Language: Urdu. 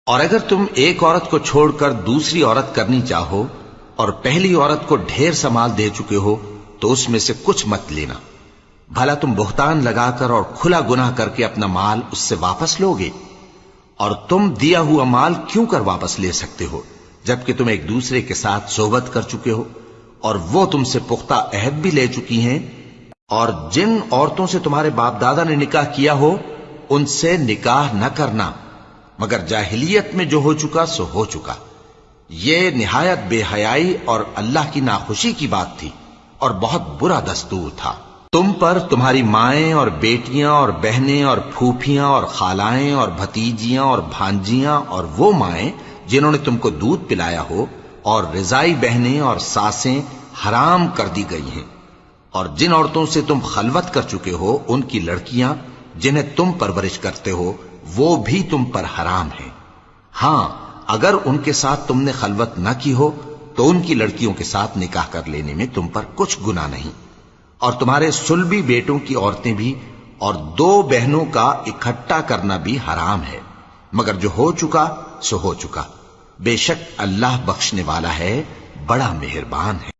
اور اگر تم ایک عورت کو چھوڑ کر دوسری عورت کرنی چاہو اور پہلی عورت کو ڈھیر سا مال دے چکے ہو تو اس میں سے کچھ مت لینا، بھلا تم بہتان لگا کر اور کھلا گناہ کر کے اپنا مال اس سے واپس لوگے؟ اور تم دیا ہوا مال کیوں کر واپس لے سکتے ہو جبکہ تم ایک دوسرے کے ساتھ صحبت کر چکے ہو اور وہ تم سے پختہ عہد بھی لے چکی ہیں؟ اور جن عورتوں سے تمہارے باپ دادا نے نکاح کیا ہو ان سے نکاح نہ کرنا مگر جاہلیت میں جو ہو چکا سو ہو چکا۔ یہ نہایت بے حیائی اور اللہ کی ناخوشی کی بات تھی اور بہت برا دستور تھا۔ تم پر تمہاری مائیں اور بیٹیاں اور بہنیں اور پھوپھیاں اور خالائیں اور بھتیجیاں اور بھانجیاں اور وہ مائیں جنہوں نے تم کو دودھ پلایا ہو اور رضائی بہنیں اور ساسیں حرام کر دی گئی ہیں، اور جن عورتوں سے تم خلوت کر چکے ہو ان کی لڑکیاں جنہیں تم پرورش کرتے ہو وہ بھی تم پر حرام ہیں۔ ہاں اگر ان کے ساتھ تم نے خلوت نہ کی ہو تو ان کی لڑکیوں کے ساتھ نکاح کر لینے میں تم پر کچھ گناہ نہیں، اور تمہارے صلبی بیٹوں کی عورتیں بھی اور دو بہنوں کا اکٹھا کرنا بھی حرام ہے، مگر جو ہو چکا سو ہو چکا۔ بے شک اللہ بخشنے والا ہے، بڑا مہربان ہے۔